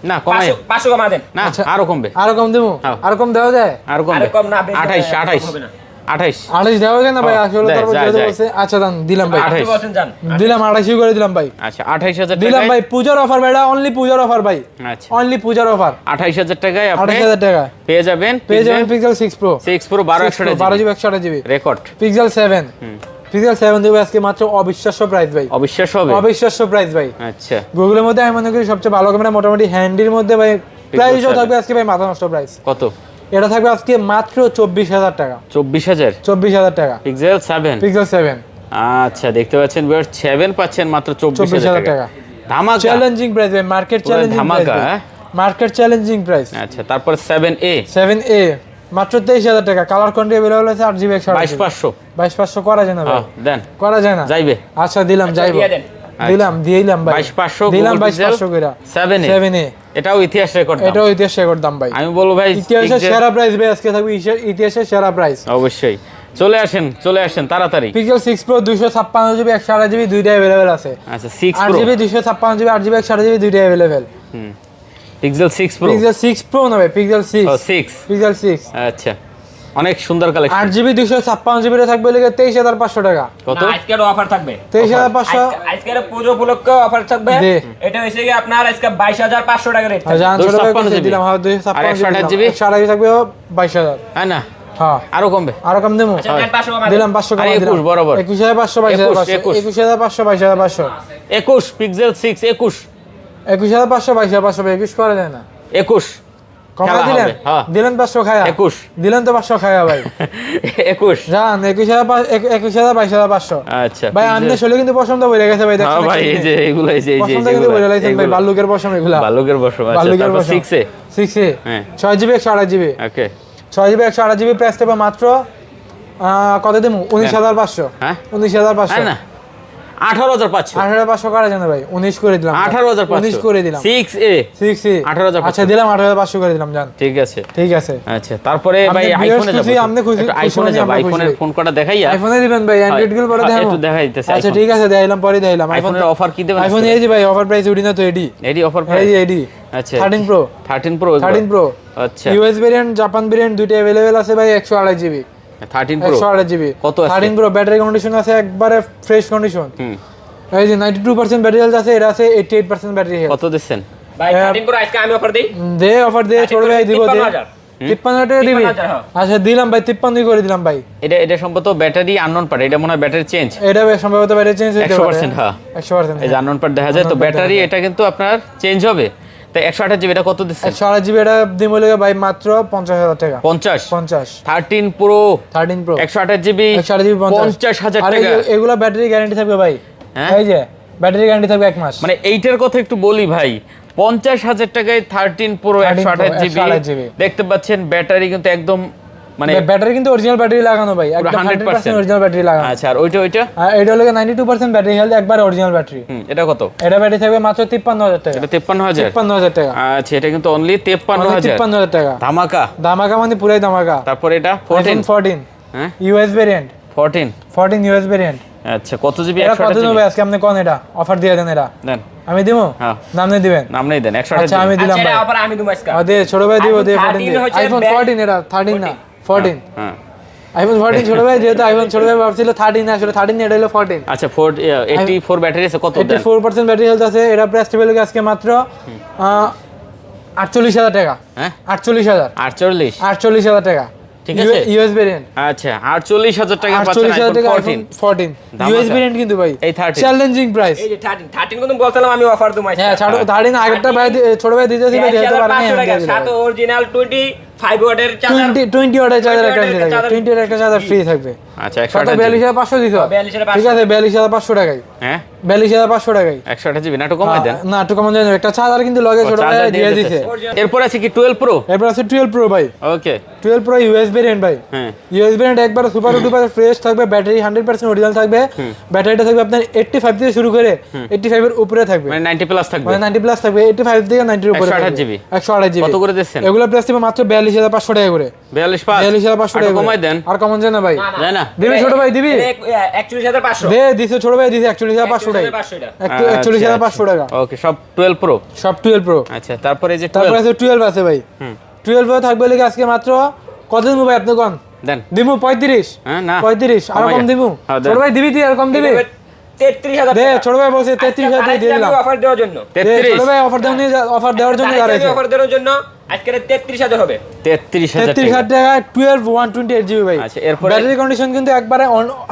না কমাই 500 কমা দেন। না আরো কমবে, আরো কম দিমু? হ্যাঁ। আরো কম দেওয়া যায়? আরো কমবে। আরে কম না, বেশি 28 হবে না। 28 28 দেওয়া যায় না ভাই? হ্যাঁ, আসলে দেয়, তারপর যায়, দিয়ে যায়। বলছে আচ্ছা দান দিলাম ভাই। 28 আপনি বলছেন জান। দিলাম 28 করে দিলাম ভাই। আচ্ছা 28000 দিলাম টাকায়। ভাই পূজার অফার ভাই, এটা অনলি পূজার অফার ভাই, আচ্ছা অনলি পূজার অফার। 28000 টাকায় আপনি 28000 টাকা পেয়ে যাবেন পেয়ে যাবেন pixel 6 pro. 6 pro 12 GB 128 GB record. Pixel 7, pixel 7 দেবে আজকে মাত্র অবিশ্বাস্য প্রাইস ভাই, অবিশ্বাস্য হবে। অবিশ্বাস্য প্রাইস ভাই। আচ্ছা গুগলের মধ্যে আমি মনে করি সবচেয়ে ভালো ক্যামেরা, মোটামুটি হ্যান্ডির মধ্যে ভাই প্রাইসও থাকবে আজকে ভাই মাথা নষ্ট প্রাইস। কত? এটা থাকবে আজকে মাত্র 24000 টাকা। 24000 24000 টাকা পিক্সেল 7। পিক্সেল 7। আচ্ছা দেখতে পাচ্ছেন ভিউয়ার্স 7 পাচ্ছেন মাত্র 24000 24000 টাকা। টাকা। ধামাকা চ্যালেঞ্জিং প্রাইস ভাই, মার্কেট পুরো চ্যালেঞ্জিং প্রাইস ধামাকা, ভাই, হ্যাঁ? Market challenging price. আচ্ছা তারপর 7A 7A মাত্র 23000 টাকা। কালার কোয়ান্টিটি अवेलेबल আছে 8GB 22500। 22500 করা যায় না ভাই? হ্যাঁ দেন করা যায় না? যাইবে। আচ্ছা দিলাম, যাইবো। দিয়ে দেন। দিলাম ভাই 22500 দিলাম Google Pixel 22500 কইরা। 7A 7A এটাও ইতিহাস রেকর্ড। এটাও ইতিহাস রেকর্ড দাম ভাই। আমি বলবো ভাই ইতিহাসের Pixel- সেরা প্রাইস ভাই আজকে থাকবে, ইতিহাসের সেরা প্রাইস। অবশ্যই চলে আসেন তাড়াতাড়ি। পিক্সেল 6 প্রো 256GB 128GB দুইটাই अवेलेबल আছে। আচ্ছা 6 pro 8GB 256GB 8GB 128GB দুইটাই available. Pixel 6 pro. Pixel 6 pro না ভাই, পিক্সেল 6। ও 6 পিক্সেল 6 আচ্ছা অনেক সুন্দর কালেকশন। 8GB 256GB রে থাকবে লেগে 23500 টাকা। কত? না আজকের অফার থাকবে। 23500 আজকের পুজো উপলক্ষে অফার থাকবে। দে। এটা হইছে কি আপনার আজকে 22500 টাকা রেট। আর জান ছোট ভাই 256 কইছে দিলাম, হ্যাঁ 256GB। আর 128GB? 128GB থাকবে 22000। হ্যাঁ না হ্যাঁ আরো কমবে। আরো কম দেবো? আচ্ছা দেন 500 কমা দেন। দিলাম 500 কমাই আর দিলাম। 21 বরাবর। 21500 22500 21500 22500 21 পিক্সেল 6 21 21500 22500 21 করা যায় না? 21 কমাই খেলা দিলেন? হবে, হ্যাঁ। দিলেন 500 খায়া? 21 দিলেন তো 500 খায়া ভাই। 21 জান 21500 আচ্ছা ভাই আমনে শৈলে কিন্তু পছন্দ হয়ে গেছে ভাই, হ্যাঁ দেখছেন? ভাই এই যে এগুলো এই যে পছন্দ কিন্তু বলে লাইছেন ভাই, বালুকের পশম এগুলা। বালুকের বসম। আচ্ছা বালুকের তারপর পশম 6 এ 6A হ্যাঁ 6GB 128GB ওকে 6GB 128GB প্রাইস থাকবে মাত্র কত দেবো? 19500। হ্যাঁ 19500 না 18500 18500 করা যায় না ভাই? 19 করে দিলাম। 18500 19 করে দিলাম। 6A 6A 18500 আচ্ছা দিলাম 18500 করে দিলাম জান। ঠিক আছে। ঠিক আছে। আচ্ছা তারপরে আপনি ভাই viewers আইফোনে খুশি, যাব। আপনি খুশি, আইফোনে খুশি যাব, আমরা আইফোনের খুশি। ফোন কটা দেখাইয়া। আইফোনে দিবেন ভাই, অ্যান্ড্রয়েড গুলো পরে দেখাবো। একটু দেখাইতেছে। আচ্ছা ঠিক আছে দেখাইলাম, পরে দেখাইলাম। আইফোনের অফার কি দেবেন? আইফোন এই যে ভাই অফার প্রাইস উঠি না তো এডি। এডি অফার এই প্রাইস। যে এডি আচ্ছা 13 প্রো 13 প্রো 13 প্রো আচ্ছা ইউএস ভেরিয়েন্ট জাপান ভেরিয়েন্ট দুইটা अवेलेबल আছে ভাই। 128GB 13 প্রো 128GB কত আছে? 13 প্রো ব্যাটারি কন্ডিশন আছে একবারে ফ্রেশ কন্ডিশন। এই যে 92% ব্যাটারি হেলথ আছে, এটা আছে 88% ব্যাটারি হেলথ। কত দিচ্ছেন? ভাই 13 প্রো আজকে আমি অফার দেই। দে অফার দে, ছোট ভাই দিব দে। 53000 53,000 টাকা দিবি? 53,000 হ্যাঁ। আচ্ছা দিলাম ভাই, 53 করে দিলাম ভাই। এটা সম্ভবত ব্যাটারি আননোন পার্ট, এটা মনে হয় ব্যাটারি চেঞ্জ এটা বেশ সম্ভবত ব্যাটারি চেঞ্জ হতে পারে। 100% হ্যাঁ 100% এই যে আননোন পার্ট দেখা যায় তো ব্যাটারি এটা কিন্তু আপনার চেঞ্জ হবে। তো 128GB এটা কত দিচ্ছেন? 128GB এটা দিম হলে ভাই মাত্র 50000 টাকা। 50 50 13 প্রো 13 প্রো 128GB 128GB 50000 আর টাকা। এগুলা ব্যাটারি গ্যারান্টি থাকবে ভাই। হ্যাঁ? এই যে ব্যাটারি গ্যারান্টি থাকবে 1 মাস। মানে এইটার কথা একটু বলি ভাই, 50000 টাকায় 13 প্রো 13 Pro 128GB 128GB দেখতে পাচ্ছেন। ব্যাটারি কিন্তু একদম মানে ব্যাটারি কিন্তু অরিজিনাল ব্যাটারি লাগানো ভাই, একদম 100% অরিজিনাল ব্যাটারি লাগানো। আচ্ছা, আর ওইটা আর এটা হলো 92% ব্যাটারি হেলথ, একবার অরিজিনাল ব্যাটারি। এটা কত? এটা ব্যাটারি থাকবে মাত্র 53000 টাকা। এটা 53000? 53000 টাকা। আচ্ছা, এটা কিন্তু অনলি 53000 টাকা। ধামাকা ধামাকা মানে পুরাই ধামাকা। তারপর এটা iPhone 14 হ্যাঁ ইউএস ভেরিয়েন্ট। 14 US variant. আচ্ছা, কত জিবি? এটা কত নেবে আজকে আপনি কোন? এটা অফার দিয়ে দেন, এটা দেন। আমি দিব? হ্যাঁ, নাম নেই দিবেন? নাম নেই দেন। 128 আচ্ছা আমি দিলাম ভাই। অফার আমি দিব আজকে। দে ছোট ভাই দিব, দে 14 13 দে। হচ্ছে আইফোন 14 এটা 13 না 14। হ্যাঁ, আইফোন 14 ছোট ভাই, যেহেতু আইফোন ছোট ভাই ভাবছিল 13 না, আসলে 13 এটা হলো 14। আচ্ছা, 84 ব্যাটারি আছে, কত দেন? 84% ব্যাটারি হেলথ আছে। এটা প্রাইস টেবিল আজকে মাত্র 48000 টাকা। হ্যাঁ, 48000। 48000 টাকা। ঠিক আছে, ইউএস ভেরিয়েন্ট। আচ্ছা, 48000 টাকা পাচ্ছেন 48000 টাকা আইফোন 14 ইউএস ভেরিয়েন্ট কিন্তু ভাই এই 30 চ্যালেঞ্জিং প্রাইস। এই যে 13 কিন্তু বলছিলাম আমি অফার দিব আজকে। হ্যাঁ, 13 আগেরটা ভাই ছোট ভাই দিতেছিল, যেহেতু পারেনি 500 টাকা সাথে অরিজিনাল 25 ওয়াটের চার্জার। 20 ওয়াটের চার্জার একটা ফ্রি থাকবে। 20 ওয়াটের একটা চার্জার ফ্রি থাকবে। আচ্ছা, 42500 দিছো? 42500 ঠিক আছে, 42500 টাকায়। হ্যাঁ, 42500 টাকায় 128 জিবি না, একটু কমাই দেন। না, একটু কমান যাবে। একটা চার্জার কিন্তু লগে ছোট ভাই দিয়ে দিছে। এরপর আছে কি 12 প্রো? এরপর আছে 12 প্রো ভাই। ওকে, 12 প্রো ইউএস ভেরিয়েন্ট ভাই। হ্যাঁ, ইউএস ভেরিয়েন্ট একবার সুপার ডুপার ফ্রেশ থাকবে, ব্যাটারি 100% অরিজিনাল থাকবে। ব্যাটারিটা থাকবে আপনার 85 থেকে শুরু করে 85 এর উপরে থাকবে, মানে 90 প্লাস থাকবে। মানে 90 প্লাস থাকবে, 85 থেকে 90 এর উপরে। 128 জিবি। 128 জিবি কত করে দিচ্ছেন? এগুলো প্রাইস দিবে মাত্র 42500 টাকা করে। 42500 টাকা কমাই দেন। আর কমন যায় না ভাই? যায় না? দিবি ছোট ভাই, দিবি? 41500 দে দিছে ছোট ভাই, দিছে 41500 টাকা। 41500 টাকা। ওকে, সব 12 প্রো। সব 12 প্রো। আচ্ছা, তারপরে এই যে তারপর 12 আছে 12 আছে ভাই। 12 থাকবে লেগে আজকে মাত্র কত দিমু ভাই আপনি কোন? দেন। দিমু 35। হ্যাঁ, না 35 আর কম দিমু? হ্যাঁ, দেন। ছোট ভাই দিবি, তুই আর কম দিবি? 33000 দে টাকা। ছোট ভাই বলছে 33000 টাকা দিয়ে দিলাম অফার দেওয়ার জন্য। 33 ছোট ভাই অফার দেওয়ার জন্য দাঁড়াইছে। অফার দেওয়ার জন্য আজকে 33000 হবে। 33000 33000 টাকা 12 128 জিবি ভাই। আচ্ছা, এরপরে ব্যাটারি কন্ডিশন কিন্তু একবারে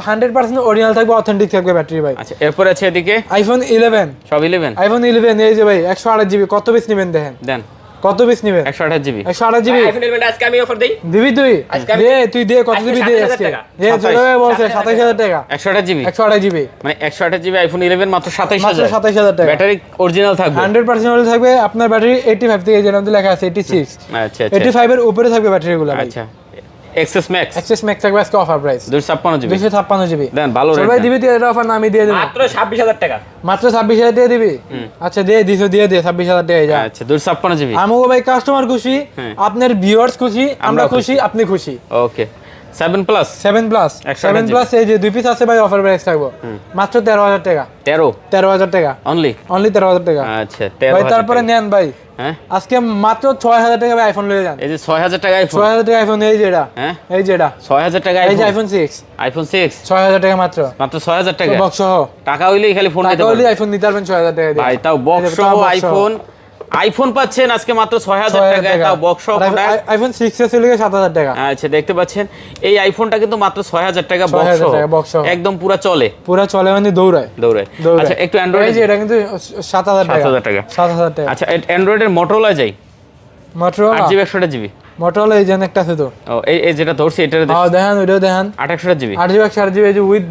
100% অরিজিনাল থাকবে, অথেন্টিক থাকবে ব্যাটারি ভাই। আচ্ছা, এরপরে আছে এদিকে আইফোন 11। সব 11। আইফোন 11 এই যে ভাই 128 জিবি। কত পিস নেবেন দেখেন? দেন। কত পিস নেবেন? 128 জিবি। 128 জিবি আইফোন 11 আজকে আমি অফার দেই। দিবি তুই? আজকে আমি- দে তুই দে, কত দিবি দে 27,000 আজকে? টাকা। দে ছোট ভাই বলছে 27000 টাকা। 128 জিবি 128 জিবি মানে 128 জিবি আইফোন 11 মাত্র মাত্র 27000। 27000 টাকা। ব্যাটারি অরিজিনাল থাকবে। 100% অরিজিনাল থাকবে। আপনার ব্যাটারি 85 থেকে যেরকম লেখা আছে 86। আচ্ছা, আচ্ছা, 85 এর উপরে থাকবে ব্যাটারিগুলো ভাই। আচ্ছা, এক্সএস ম্যাক্স এক্সেস ম্যাক্স থাকবে আজকে অফার প্রাইস 256 জিবি। 256 জিবি। দেন, ভালো ছোট রেট ভাই দেন। দিবি তুই? এটা অফার না আমি দিয়ে দেব মাত্র 26000 টাকা। মাত্র 26000 দিয়ে দিবি? আচ্ছা দে, দিছো দিয়ে দে 26000 টাকা যা। আচ্ছা, 256 জিবি। আমগো ভাই কাস্টমার খুশি, হ্যাঁ। আপনার ভিউয়ার্স খুশি, আমরা আমরাও খুশি, আপনি খুশি। ওকে, 7 প্লাস 7 প্লাস 7 প্লাস এই যে দুই পিস আছে ভাই, অফার প্রাইস থাকবে মাত্র 13000 টাকা। 13000 টাকা অনলি। অনলি 13000 টাকা আচ্ছা, ভাই। 13000 তারপরে নেন ভাই হ্যাঁ, আজকে মাত্র 6000 টাকা ভাই আইফোন লয়ে যান। এই যে 6000 টাকা আইফোন। 6000 টাকা আইফোন এই যে এটা, হ্যাঁ, এই যে এটা 6000 টাকা এই যে আইফোন। আইফোন 6 আইফোন 6 6000 টাকা মাত্র। মাত্র 6000 টাকা। বক্স সহ টাকা হইলেই খালি ফোন নিতে টাকা হলে পারবেন আইফোন নিতে পারবেন 6000 টাকা দিয়ে ভাই। তাও বক্স সহ আইফোন পাচ্ছেন আজকে মাত্র 6000 টাকায়, তাও বক্স সহ। আইফোন 6 এর চলে গেছে 7000 টাকা। আচ্ছা, দেখতে পাচ্ছেন এই আইফোনটা কিন্তু মাত্র 6000 টাকা 6000 টাকা box বক্স সহ। একদম পুরো চলে পুরো চলে মানে দৌড়ায়। আচ্ছা, একটু এই অ্যান্ড্রয়েড। যে এটা কিন্তু 7000 টাকা। 7000 টাকা। 7000 টাকা। আচ্ছা, অ্যান্ড্রয়েডের মোটরোলা যাই। Motorola 8 GB 128 GB. মোটরোলা এই যেন একটা আছে তো। ও, এই যেটা ধরছি এটার হ্যাঁ দেখেন, ওইটাও দেখেন 828 জিবি 8 জিবি 128 জিবি এই যে উইথ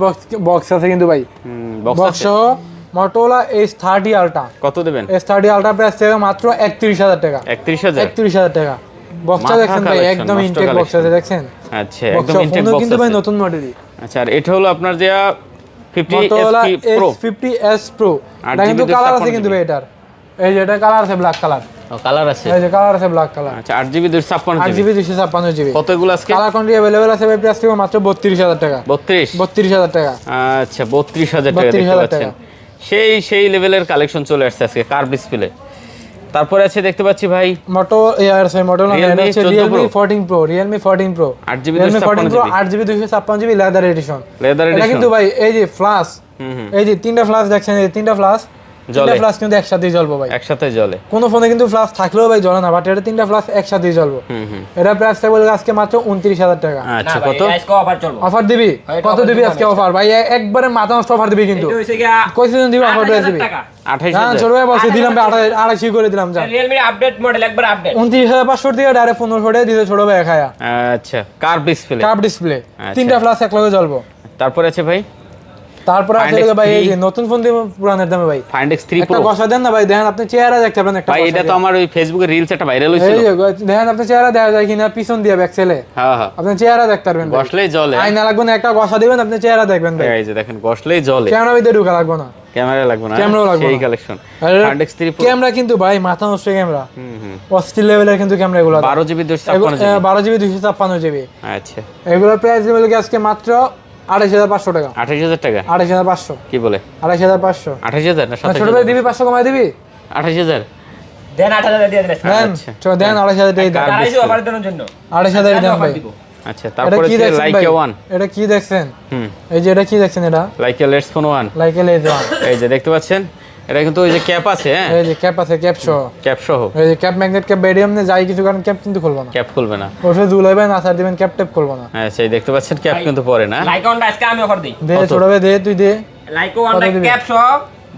বক্স আছে কিন্তু ভাই। বক্স বক্স সহ মোটরোলা S30 আলট্রা। কত দেবেন? S30 আলট্রা প্রাইস থেকে মাত্র 31000 টাকা। 31000। 31000 টাকা। বক্সটা মাথা দেখছেন ভাই, collection, একদম নষ্ট ইনটেক বক্স আছে দেখছেন। আচ্ছা, বক্স একদম ইনটেক বক্স কিন্তু ভাই আছে। নতুন মডেলই। আচ্ছা, আর এটা হলো আপনার যে 50 Motorola SP Pro। S50s Pro। 8 এটা কিন্তু জিবি কালার 256 আছে কিন্তু ভাই এটার। এই যে এটা কালার আছে ব্ল্যাক কালার। ও, কালার আছে। এই যে কালার আছে ব্ল্যাক কালার। আচ্ছা, 8 জিবি 256 8 জিবি। GB 256 GB. কতগুলো আজকে? কালার কোয়ান্টিটি अवेलेबल আছে ভাই, প্রাইস থেকে মাত্র 32000 টাকা। 32 32000 টাকা। আচ্ছা, 32000 টাকা দেখতে 32,000 পাচ্ছেন। সেই লেভেলের কালেকশন চলে আসছে আজকে কার্ভ ডিসপ্লে। তারপরে আছে দেখতে পাচ্ছি ভাই মোটো এয়ার সরি মোটো না, Realme এটা হচ্ছে 14 Realme Pro। 14 Pro, Realme 14 Pro। 8 GB Realme 14 Pro 256 8 GB 256 GB leather addition. Leather এটা এডিশন। কিন্তু ভাই এই যে ফ্লাশ, এই যে তিনটা ফ্লাশ দেখছেন, এই তিনটা ফ্লাশ জ্বলে। তিনটা ফ্লাশ কিন্তু একসাথে জ্বলবে ভাই। একসাথে জ্বলে। কোন ফোনে কিন্তু ফ্লাশ থাকলেও ভাই জ্বলে না, বাট এটা তিনটা ফ্লাশ একসাথে জ্বলবে। এটা প্রাইস থাকবে আজকে মাত্র 29000 টাকা। আচ্ছা, না ভাই, কত? আজকে অফার চলবে। অফার দিবি? ভাই, এটা কত offer দিবি দিতে আজকে হবে। অফার ভাই? একবারে মাথা নষ্ট অফার দিবি কিন্তু। এটা হইছে গিয়া কইছিস দিবি অফার প্রাইস 28,000 দিবি? টাকা। হ্যাঁ 28000। ছোট ভাই বলছি দিলাম ভাই 28 করে দিলাম যা। Realme আপডেট মডেল একবার আপডেট। 29500 থেকে ডাইরেক্ট 1500 টাকা দিতে ছোট ভাই খায়া। আচ্ছা, কার্ভ ডিসপ্লে। কার্ভ ডিসপ্লে আচ্ছা। তিনটা ফ্লাশ এক লগে জ্বলবো। তারপরে আছে ভাই তারপরে আছে ভাই এই যে নতুন ফোন দিব পুরানের দামে ভাই Find X3 একটা Pro কষা দেন না ভাই, দেখেন আপনি চেহারা দেখতে পাবেন একটা ভাই। এটা তো আমার ওই ফেসবুকে রিলস একটা ভাইরাল হইছিল। এই যে দেখেন আপনি চেহারা দেখা যায় কিনা পিছন দিয়ে ব্যাকসেলে। হ্যাঁ হ্যাঁ, আপনি চেহারা দেখতে পারবেন ভাই, গসলেই জ্বলে। আয়না লাগবে না, একটা কষা দিবেন আপনি চেহারা দেখবেন ভাই। এই যে দেখেন গসলেই জ্বলে, ক্যামেরা ভিতরে ঢোকা লাগবে না, ক্যামেরা লাগবে না, ক্যামেরাও লাগবে সেই না। Collection Find X3 Pro। Camera কিন্তু ভাই মাথা নষ্ট ক্যামেরা, অস্থির লেভেলের কিন্তু ক্যামেরা এগুলো। 12GB 256GB। 12GB 256GB। আচ্ছা, এগুলোর প্রাইস দেবে আজকে মাত্র 28500 টাকা। 28000 টাকা? 28500। কি বলে 28500? 28000 না ছোট 27000? ভাই দিবি 500 কমাই দিবি? 28000 দেন 8000 দিয়ে দেন আজকে। দেন আচ্ছা। চলো দেন 28000 টাকা দেন। 250 অফার দেওয়ার জন্য 28000 টাকা দেন ভাই। আচ্ছা, এটা তারপরে কি আছে দেখছেন ভাই? লাইকা 1। এটা কি দেখছেন? হুম, এই যে এটা কি দেখছেন? এটা Leica Leitz phone 1। Like L edge one. এই যে দেখতে পাচ্ছেন, এটা কিন্তু ওই যে ক্যাপ আছে, হ্যাঁ এই যে ক্যাপ আছে, ক্যাপ সহ। ক্যাপ সহ। এই যে ক্যাপ ম্যাগনেট ক্যাপ বেরিয়াম নে যাই কিছু, কারণ ক্যাপ কিন্তু খুলবো না, ক্যাপ খুলবে না। ওষুধ ঝুলাইবেন আসার দিবেন, ক্যাপ টেপ খুলবো না। হ্যাঁ সেই দেখতে পাচ্ছেন ক্যাপ কিন্তু পরে না। লাইকনটা আজকে আমি অফার দেই। দে কত? ছোট ভাই দে, তুই দে। লাইকো ওয়ান লাইক ক্যাপ সহ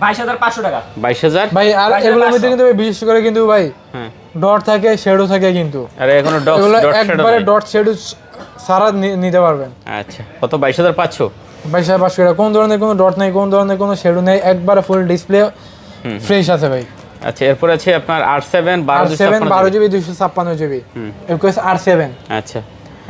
22500 টাকা। 22000। ভাই আর 22,500 এগুলোর মধ্যে কিন্তু ভাই বিশেষ করে কিন্তু ভাই হ্যাঁ, ডট থাকে, শ্যাডো থাকে কিন্তু। আরে এখনো ডট এগুলো ডট শ্যাডো একবারে ডট শ্যাডো সারা নিতে পারবেন। আচ্ছা, কত? 22500। 22500 টাকা। কোন ধরনের কোনো ডট নাই, কোন ধরনের কোনো শ্যাডো নেই, একবারে ফুল ডিসপ্লে ফ্রেশ আছে ভাই। আচ্ছা, এরপর আছে আপনার R7 R7 12GB 256GB। একুশ R7। আচ্ছা,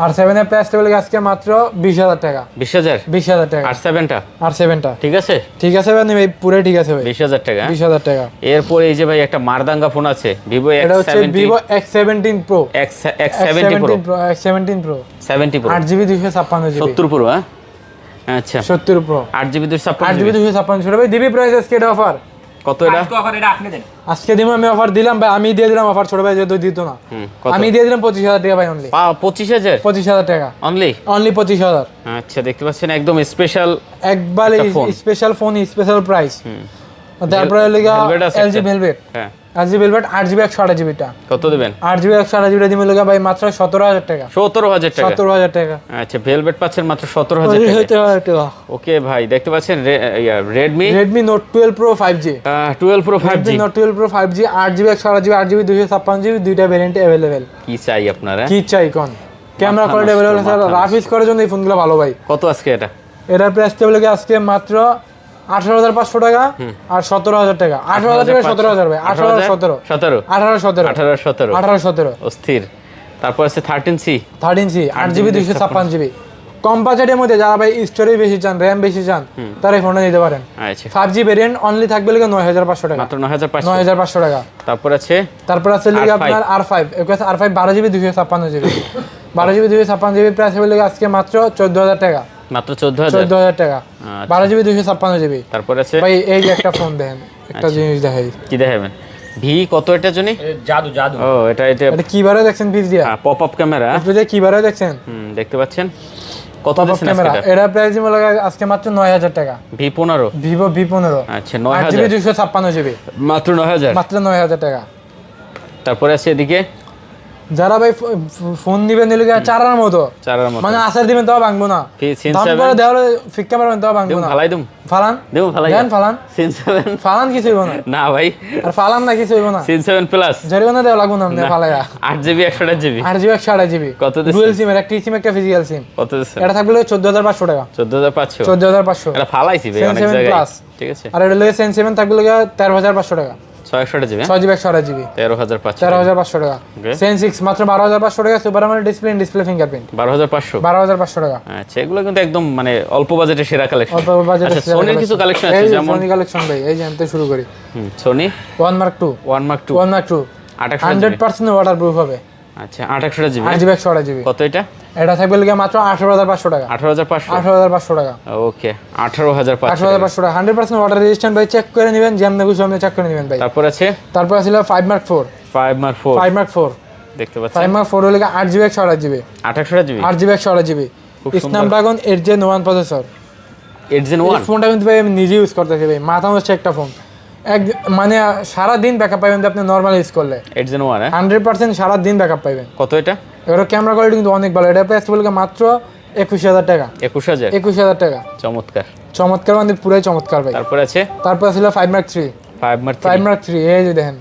R7 এর প্রাইস লেভেল আজকে মাত্র 20000 টাকা। 20000 20000 টাকা R7 টা R7 টা। ঠিক আছে, ঠিক আছে ভাই, ভাই পুরো ঠিক আছে ভাই। 20000 টাকা। 20000 টাকা। এরপর এই যে ভাই একটা মারদাঙ্গা ফোন আছে, Vivo এটা হচ্ছে X70 Vivo X17 Pro। X70 Pro। X17 Pro 70 Pro 8GB 256GB। 70 Pro। হ্যাঁ আচ্ছা, 70 Pro 8GB 256 8GB 256 ভাই দিবি প্রাইস আজকে এটা অফার। কত এটা? আজকে অফার এটা আপনি দেন। আজকে দিমু, আমি অফার দিলাম ভাই, আমি দিয়ে দিলাম অফার, ছোট ভাই যদি দিত না। কত? আমি দিয়ে দিলাম 25000 টাকা ভাই, অনলি 25000 25000 টাকা অনলি। অনলি 25000। আচ্ছা, দেখতে পাচ্ছেন একদম স্পেশাল একবারে একটা phone। Special phone, special price. তারপরে লাগা Velvet আছে LG একটা। ভেলভেট। হ্যাঁ, LG ভেলভেট 8GB 128GB টা। কত দিবেন? 8GB 128GB টা দিমু লাগা ভাই মাত্র 17000 টাকা। 17000 টাকা। 17000 টাকা। আচ্ছা, ভেলভেট পাচ্ছেন মাত্র 17000 টাকা। 17000 টাকা। ওকে ভাই, দেখতে পাচ্ছেন Redmi Redmi Note 12 Pro 5G। 12 Pro 5G। Redmi Note 12 Pro 5G 8GB 128GB 8GB 256GB দুইটা ভেরিয়েন্টে अवेलेबल। কি চাই আপনারা? কি চাই কোন? ক্যামেরা মাথা কোয়ালিটি নষ্ট, अवेलेबल আছে, মাথা রাফ ইউজ করার জন্য এই ফোনগুলো ভালো ভাই। কত আজকে এটা? এটার প্রাইস টেবিল আজকে মাত্র 18500 টাকা আর 17000 টাকা। 18000 টাকা 17000 ভাই। 18 17 17 18 17 18 17 18 17 অস্থির। তারপর আছে 13C 13C 8GB 256GB। কম বাজেটের মধ্যে যারা ভাই স্টোরেজ বেশি চান, র‍্যাম বেশি চান, তারা এই ফোনটা নিতে পারেন। আচ্ছা, 5G ভেরিয়েন্ট অনলি থাকবে লাগা 9500 টাকা। মাত্র 9500। 9500 টাকা। তারপর আছে তারপর আছে লাগা আপনার R5 R5 12GB 256GB। 12GB 256GB price হবে লাগা আজকে মাত্র 14000 টাকা। মাত্র 14000। 14000 টাকা। 12GB 256GB। তারপর আছে ভাই এই যে একটা ফোন দেখেন, একটা জিনিস দেখাই। কি দেখাবেন? ভি কত এটা জানি? জাদু জাদু। ও এটা এটা কিবারে দেখছেন পিস দিয়া? Pop up camera. এটা কিবারে দেখছেন? দেখতে পাচ্ছেন কত পপ আপ দিচ্ছেন ক্যামেরা। আজকে? এটা প্রাইস দিব লাগা আজকে মাত্র 9000 টাকা। V15। Vivo V15। আচ্ছা, 8GB 9000 256GB। মাত্র 9000। মাত্র 9000 টাকা। তারপরে আছে এদিকে যারা ভাই ফোন দিবেন নিলে চারার মতো, চারার মতো মানে আসার দিবেন তাও ভাঙবো না, সিন দাম 7 করে দেওয়ালে ফিক্কা পারবেন তাও ভাঙবো দেবো না। ফালাই দুম ফালান দেবো ফালাই দেন, ফালান সিন 7 ফালান কিছু হইব না। না ভাই, আর ফালান না কিছু হইব না, সিন 7 প্লাস জরিমানা দেওয়া লাগবো না আপনি ফালাইয়া। 8GB 128GB 8GB 128GB কত দিচ্ছেন? ডুয়েল সিম, একটা সিম একটা ফিজিক্যাল সিম। কত দিচ্ছেন? এটা থাকবে 14500 টাকা। 14500। 14500। এটা ফালাইছি ভাই অনেক 7 জায়গায়। plus। ঠিক আছে, আর এটা লাগে সেন 7 থাকবে 13500 টাকা। 628GB 6GB 128GB 13500 13500 টাকা। Okay. সেন 6 মাত্র 12500 টাকা। Super AMOLED display, display fingerprint 12500। 12500 টাকা। আচ্ছা, এগুলো কিন্তু একদম মানে অল্প বাজেটে সেরা কালেকশন। অল্প বাজেটে আচ্ছা, সোনির কিছু কালেকশন আছে যেমন সোনি কালেকশন ভাই, এই যে আনতে শুরু করি। Sony 1 Mark 2 1 Mark 2 1 Mark 2 28GB 100% waterproof হবে। আচ্ছা, 28GB 8GB 128GB। কত এটা? এটা থাকবে লাগে মাত্র 18500 টাকা। 18500। 18500 টাকা। ওকে, 18500 18500 টাকা 100% ওয়াটার রেজিস্ট্যান্ট ভাই, চেক করে নেবেন, যেমন খুশি আপনি চেক করে নেবেন ভাই। তারপর আছে তারপর ছিল 5 Mark 4 5 Mark 4 5 Mark 4 দেখতে পাচ্ছেন 5 Mark 4 হলে 8GB 128GB 28GB 8GB 128GB খুব সুন্দর। Snapdragon 8Gen 1 processor. 8Gen এই 1 ফোনটা কিন্তু ভাই আমি নিজে ইউজ করতেছি ভাই, মাথা নষ্ট একটা ফোন। মানে সারা দিন ব্যাকআপ পাবেন আপনি নরমাল ইউজ করলে। 8Gen 1 হ্যাঁ 100% সারা দিন ব্যাকআপ পাবেন। কত এটা? এর ক্যামেরা কোয়ালিটি কিন্তু অনেক ভালো। এটা প্রাইস বলকে মাত্র 21000 টাকা। 21000 21000 টাকা। চমৎকার। চমৎকার মানে পুরাই চমৎকার ভাই। তারপর আছে তারপর ছিল 5 Mark 3 5 Mark 3 5 Mark 3 এই যে দেখেন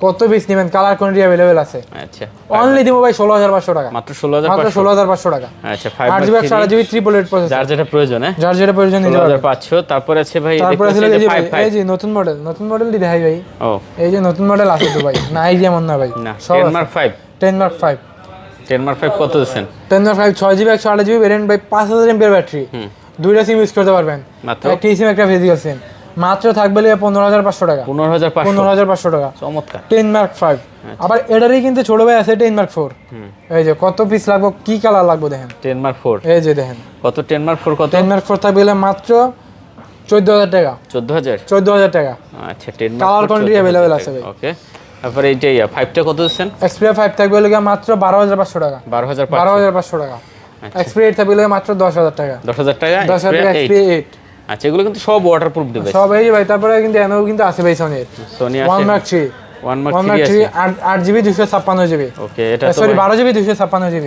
কত পিস নেবেন, কালার কোয়ান্টিটি अवेलेबल আছে। আচ্ছা অনলি দিব ভাই 16500 টাকা, মাত্র 16500 মাত্র 16500 টাকা। আচ্ছা 8GB 8GB triple eight processor, যার যেটা প্রয়োজন হ্যাঁ, যার যেটা প্রয়োজন নিতে পারবেন। 16500। তারপরে আছে ভাই তারপরে আছে দেখতেছি এই যে যে ভাই, 55 এই যে নতুন মডেল দি দেখাই ভাই। ও এই যে নতুন মডেল আছে তো ভাই, নাই যেমন না ভাই, না সব 10 আছে। মার্ক 5 10 মার্ক 5 10 মার্ক 5 কত দিচ্ছেন? 10 মার্ক 5 6GB 128GB ভেরিয়েন্ট ভাই, 5000 mAh ব্যাটারি, দুইটা সিম ইউজ করতে পারবেন। মাত্র একটা সিম একটা ফিজিক্যাল সিম, মাত্র থাকবে 15500 টাকা, 15500 টাকা। চমৎকার 10 মার্ক 5। আবার এটারই কিন্তু ছোট ভাই আছে 10 মার্ক 4। এই যে কত পিস লাগবে, কি কালার লাগবে দেখেন। 10 মার্ক 4 এই যে দেখেন কত? 10 মার্ক 4 কত? 10 মার্ক 4 থাকবে মাত্র 14000 টাকা, 14000। 14000 টাকা। আচ্ছা 10 মার্ক কালার কোয়ান্টিটি अवेलेबल আছে ভাই। ওকে, তারপরে এইটাই 5টা কত দিচ্ছেন? Xperia 5 থাকবে মাত্র 12500 টাকা, 12500 12500 টাকা। Xperia 8 থাকবে মাত্র 10000 টাকা, 10000 টাকা 10000 টাকা Xperia 8। আচ্ছা এগুলো কিন্তু সব ওয়াটারপ্রুফ ডিভাইস সব এই যে ভাই। তারপরে কিন্তু এনও কিন্তু আছে ভাই সোনির সোনি 1 আছে মার্ক 3, 1 মার্ক 1 মার্ক 3 3 আছে 8GB 256GB। ওকে, এটা তো sorry 12GB 256GB,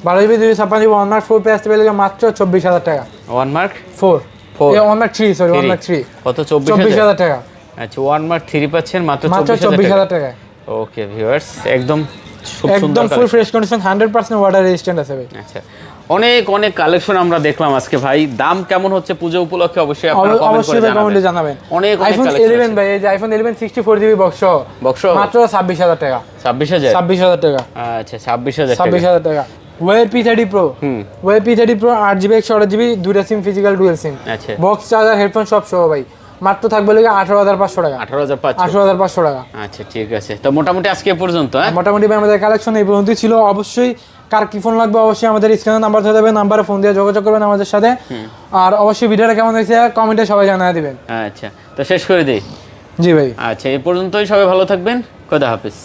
12GB 256GB 1 mark 4 পেয়ে আসতে পেলে মাত্র 24000 টাকা। 1 মার্ক 4 1 মার্ক 3 সরি 1 মার্ক 3 কত? 24000 টাকা, আচ্ছা 1 মার্ক 3 পাচ্ছেন মাত্র মাত্র 24000 24000 টাকা। ওকে ভিউয়ার্স, একদম খুব সুন্দর একদম full fresh condition, 100% water resistant আছে ভাই। আচ্ছা অনেক অনেক কালেকশন আমরা দেখলাম আজকে ভাই। দাম কেমন হচ্ছে পুজো উপলক্ষে অবশ্যই আপনারা কমেন্ট অবশ্যই করে ভাই কমেন্টে জানাবেন। অনেক আইফোন কালেকশন 11 ভাই, এই যে আইফোন 11 64GB বক্স মাত্র 26000 টাকা, 26000 26000 টাকা, আচ্ছা 26000 টাকা 26000 টাকা। Way P30 Pro, way P30 Pro 8GB 128GB দুইটা সিম ফিজিক্যাল ডুয়াল সিম, আচ্ছা বক্স চার্জার হেডফোন সব সহ ভাই, মাত্র থাকবে 18500 টাকা, 18500 18500 টাকা। আচ্ছা ঠিক আছে, তো মোটামুটি আজকে এ পর্যন্ত হ্যাঁ। মোটামুটি ভাই আমাদের কালেকশন এই পর্যন্তই ছিল। অবশ্যই কার কি ফোন লাগবে অবশ্যই আমাদের স্ক্রিনে নাম্বার দেওয়া যাবে, নাম্বারে ফোন দিয়ে যোগাযোগ করবেন আমাদের সাথে। আর অবশ্যই ভিডিওটা কেমন হয়েছে কমেন্টে সবাই জানিয়ে দিবেন। আচ্ছা তো শেষ করে দিই। জি ভাই। আচ্ছা এই পর্যন্তই, সবাই ভালো থাকবেন, খোদা হাফেজ।